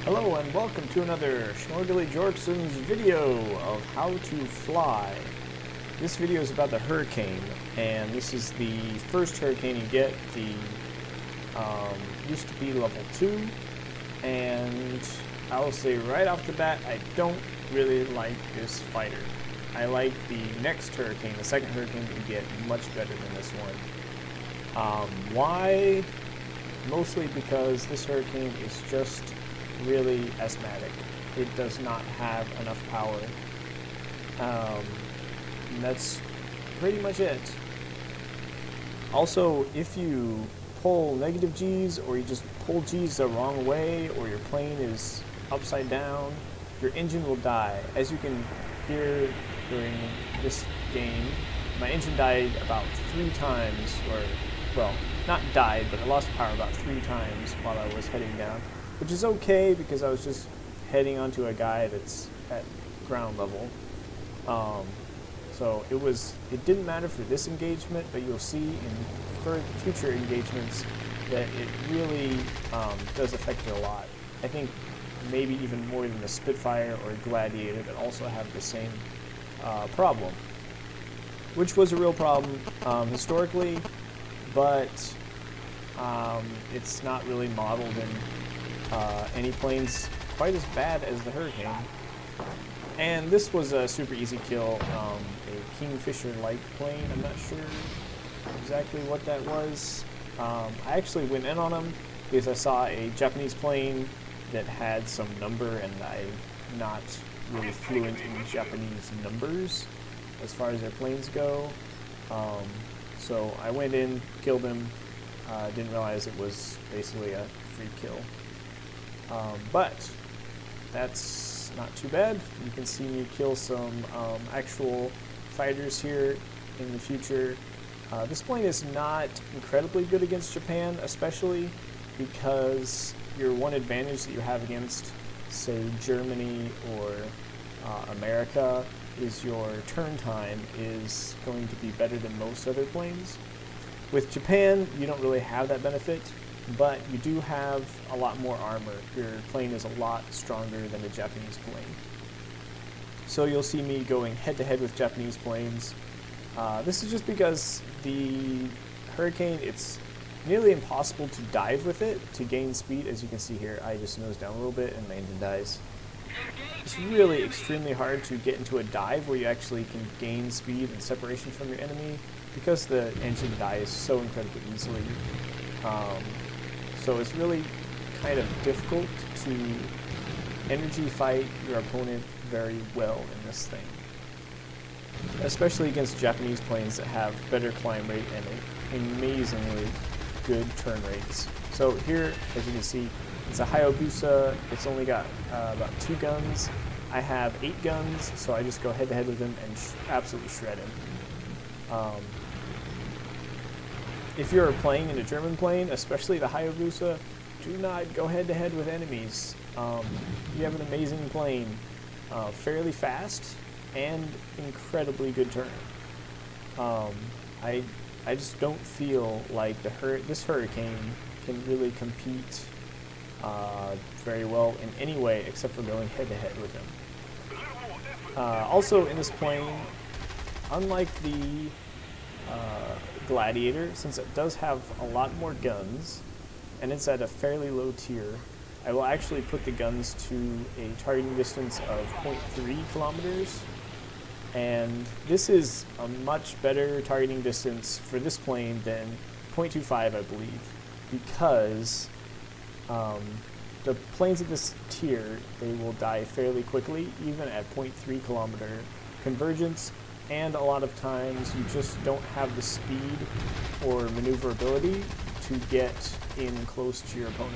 Hello and welcome to another Schnorgly Jorkson's video of how to fly. This video is about the Hurricane, and this is the first Hurricane you get. The used to be level 2, and I will say right off the bat, I don't really like this fighter. I like the next Hurricane, the second Hurricane that you get, much better than this one. Why? Mostly because this Hurricane is just really asthmatic. It does not have enough power. And that's pretty much it. Also, if you pull negative G's, or you just pull G's the wrong way, or your plane is upside down, your engine will die. As you can hear during this game, my engine died about 3 times, or, well, not died, but I lost power about 3 times while I was heading down. Which is okay, because I was just heading onto a guy that's at ground level. So it didn't matter for this engagement, but you'll see in future engagements that it really does affect it a lot. I think maybe even more than the Spitfire or Gladiator that also have the same problem. Which was a real problem historically, but it's not really modeled in any planes quite as bad as the Hurricane. And this was a super easy kill, a Kingfisher light plane. I'm not sure exactly what that was. I actually went in on him because I saw a Japanese plane that had some number, and I'm not really fluent in Japanese numbers as far as their planes go. So I went in, killed him, didn't realize it was basically a free kill. But that's not too bad. You can see me kill some actual fighters here in the future. This plane is not incredibly good against Japan, especially because your one advantage that you have against, say, Germany or America is your turn time is going to be better than most other planes. With Japan, you don't really have that benefit, but you do have a lot more armor. Your plane is a lot stronger than a Japanese plane. So you'll see me going head-to-head with Japanese planes. This is just because the Hurricane, it's nearly impossible to dive with it to gain speed. As you can see here, I just nose down a little bit and my engine dies. It's really extremely hard to get into a dive where you actually can gain speed and separation from your enemy because the engine dies so incredibly easily. So it's really kind of difficult to energy fight your opponent very well in this thing. Especially against Japanese planes that have better climb rate and amazingly good turn rates. So here, as you can see, it's a Hayabusa. It's only got about 2 guns. I have 8 guns, so I just go head to head with him and absolutely shred him. If you're playing in a German plane, especially the Hayabusa, do not go head-to-head with enemies. You have an amazing plane, fairly fast, and incredibly good turn. I just don't feel like this Hurricane can really compete very well in any way except for going head-to-head with him. Also in this plane, unlike the Gladiator, since it does have a lot more guns and it's at a fairly low tier, I will actually put the guns to a targeting distance of 0.3 kilometers, and this is a much better targeting distance for this plane than 0.25, I believe, because the planes at this tier, they will die fairly quickly even at 0.3 kilometer convergence. And a lot of times you just don't have the speed or maneuverability to get in close to your opponent.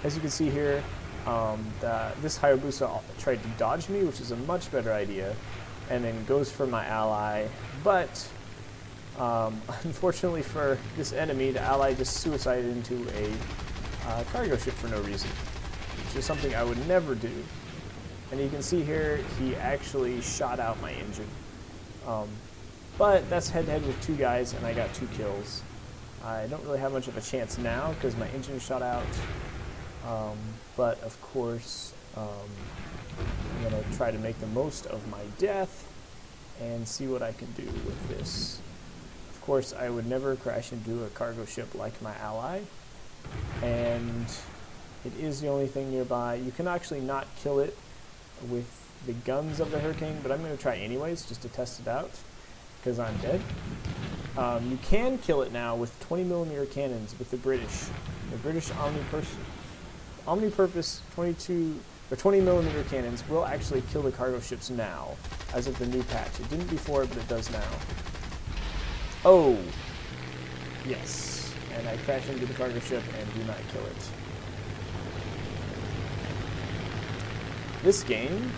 As you can see here, this Hayabusa tried to dodge me, which is a much better idea, and then goes for my ally. But unfortunately for this enemy, the ally just suicided into a cargo ship for no reason, which is something I would never do. And you can see here, he actually shot out my engine. But that's head-to-head with 2 guys, and I got 2 kills. I don't really have much of a chance now because my engine shot out. But of course, I'm going to try to make the most of my death and see what I can do with this. Of course, I would never crash into a cargo ship like my ally, and it is the only thing nearby. You can actually not kill it with the guns of the Hurricane, but I'm going to try anyways just to test it out because I'm dead. You can kill it now with 20mm cannons with the British. The British Omnipurpose 20mm cannons will actually kill the cargo ships now, as of the new patch. It didn't before, but it does now. Oh, yes. And I crash into the cargo ship and do not kill it. This game,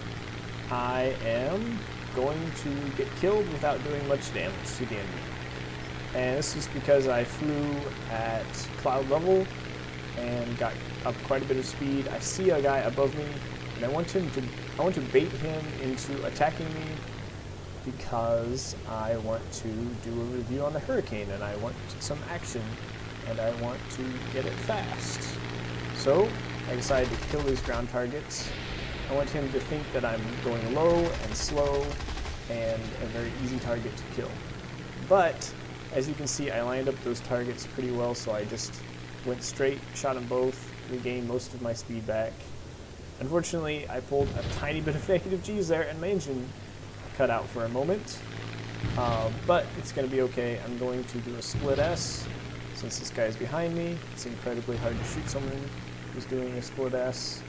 I am going to get killed without doing much damage to the enemy. And this is because I flew at cloud level and got up quite a bit of speed. I see a guy above me, and I want to bait him into attacking me because I want to do a review on the Hurricane, and I want some action, and I want to get it fast. So I decided to kill these ground targets. I want him to think that I'm going low and slow and a very easy target to kill. But as you can see, I lined up those targets pretty well, so I just went straight, shot them both, regained most of my speed back. Unfortunately, I pulled a tiny bit of negative G's there, and my engine cut out for a moment. But it's going to be okay. I'm going to do a split S, since this guy is behind me. It's incredibly hard to shoot someone who's doing a split S.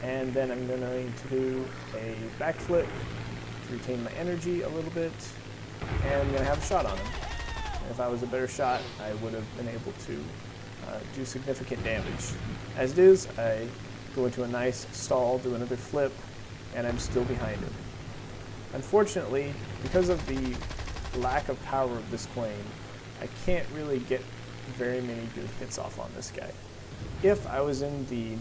And then I'm going to do a backflip to retain my energy a little bit, and I'm going to have a shot on him. If I was a better shot, I would have been able to do significant damage. As it is, I go into a nice stall, do another flip, and I'm still behind him. Unfortunately, because of the lack of power of this plane, I can't really get very many good hits off on this guy. If I was in the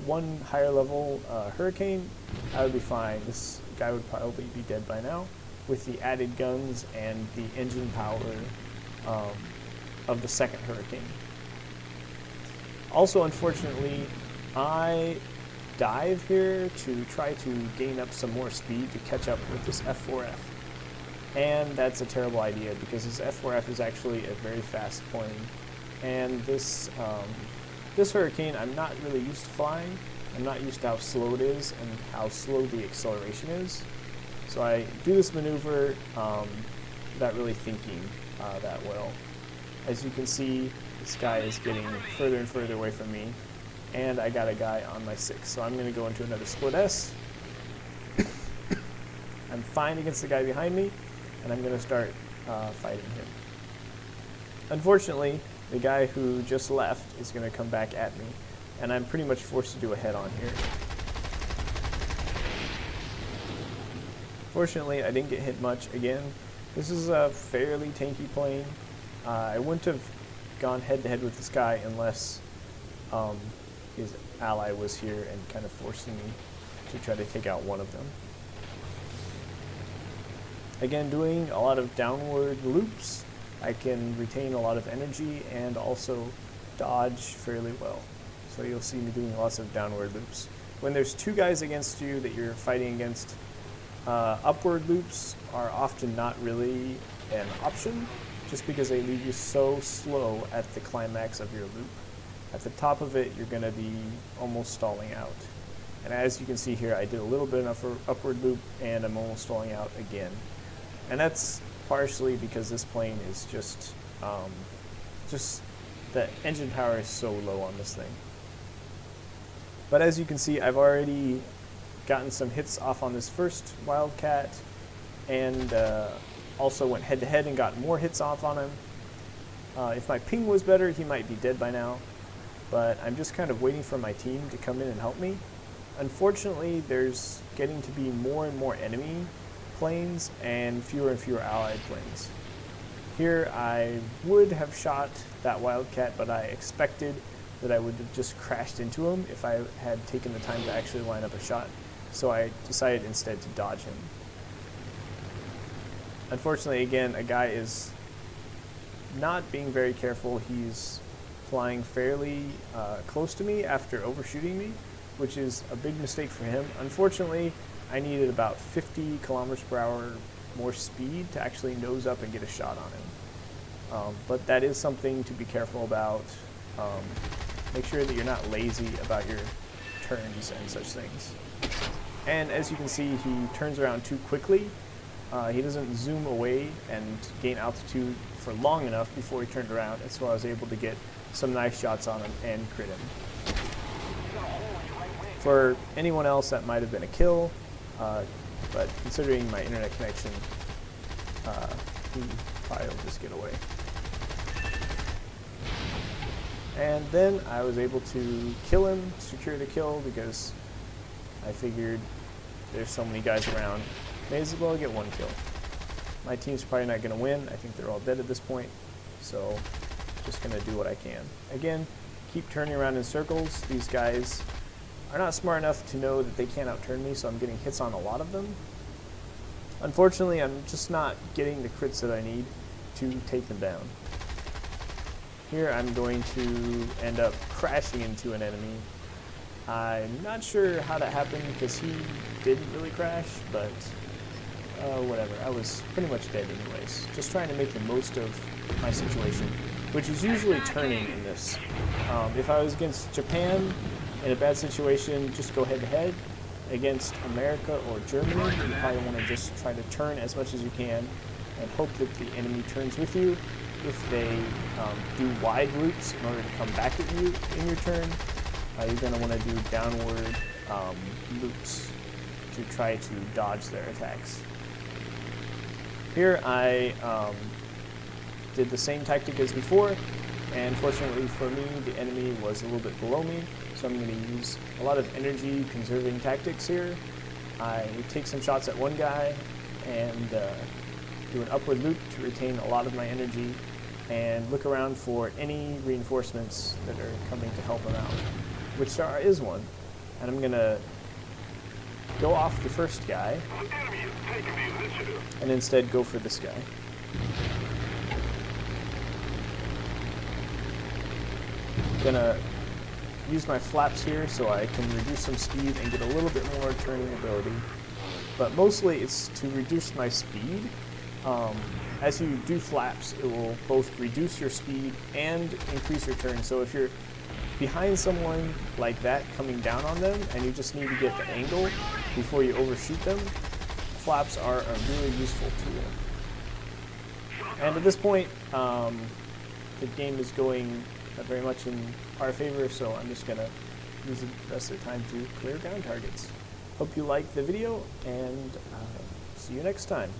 one higher level Hurricane, I would be fine. This guy would probably be dead by now with the added guns and the engine power of the second Hurricane. Also, unfortunately, I dive here to try to gain up some more speed to catch up with this F4F. And that's a terrible idea because this F4F is actually a very fast plane. And this Hurricane, I'm not really used to flying. I'm not used to how slow it is and how slow the acceleration is. So I do this maneuver without really thinking that well. As you can see, this guy is getting further and further away from me, and I got a guy on my 6. So I'm going to go into another split S. I'm fine against the guy behind me, and I'm going to start fighting him. Unfortunately, the guy who just left is going to come back at me, and I'm pretty much forced to do a head-on here. Fortunately, I didn't get hit much again. This is a fairly tanky plane. I wouldn't have gone head-to-head with this guy unless his ally was here and kind of forcing me to try to take out one of them. Again, doing a lot of downward loops, I can retain a lot of energy and also dodge fairly well. So you'll see me doing lots of downward loops. When there's two guys against you that you're fighting against, upward loops are often not really an option, just because they leave you so slow at the climax of your loop. At the top of it, you're going to be almost stalling out. And as you can see here, I did a little bit of upward loop, and I'm almost stalling out again. And that's partially because this plane is just the engine power is so low on this thing. But as you can see, I've already gotten some hits off on this first Wildcat, and also went head-to-head and got more hits off on him. If my ping was better, he might be dead by now, but I'm just kind of waiting for my team to come in and help me. Unfortunately, there's getting to be more and more enemy planes and fewer allied planes. Here I would have shot that Wildcat, but I expected that I would have just crashed into him if I had taken the time to actually line up a shot. So I decided instead to dodge him. Unfortunately, again, a guy is not being very careful. He's flying fairly close to me after overshooting me, which is a big mistake for him. Unfortunately, I needed about 50 kilometers per hour more speed to actually nose up and get a shot on him. But that is something to be careful about. Make sure that you're not lazy about your turns and such things. And as you can see, he turns around too quickly. He doesn't zoom away and gain altitude for long enough before he turned around, and so I was able to get some nice shots on him and crit him. For anyone else, that might have been a kill, but considering my internet connection, he probably will just get away. And then I was able to kill him, secure the kill, because I figured there's so many guys around, may as well get one kill. My team's probably not going to win. I think they're all dead at this point, so just going to do what I can. Again, keep turning around in circles. These guys are not smart enough to know that they can't outturn me, so I'm getting hits on a lot of them. Unfortunately, I'm just not getting the crits that I need to take them down. Here I'm going to end up crashing into an enemy. I'm not sure how that happened because he didn't really crash, but whatever. I was pretty much dead anyways. Just trying to make the most of my situation, which is usually turning in this. If I was against Japan in a bad situation, just go head to head. Against America or Germany, you probably want to just try to turn as much as you can and hope that the enemy turns with you. If they do wide loops in order to come back at you in your turn, you're going to want to do downward loops to try to dodge their attacks. Here I did the same tactic as before, and fortunately for me, the enemy was a little bit below me, so I'm going to use a lot of energy conserving tactics here. I take some shots at one guy and do an upward loop to retain a lot of my energy and look around for any reinforcements that are coming to help him out, which there is one. And I'm going to go off the first guy and instead go for this guy. I'm going to use my flaps here so I can reduce some speed and get a little bit more turning ability. But mostly it's to reduce my speed. As you do flaps, it will both reduce your speed and increase your turn. So if you're behind someone like that coming down on them and you just need to get the angle before you overshoot them, flaps are a really useful tool. And at this point, the game is going very much in our favor, so I'm just going to use the rest of the time to clear ground targets. Hope you liked the video, and see you next time.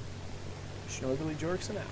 Schnorgly Jorkson out.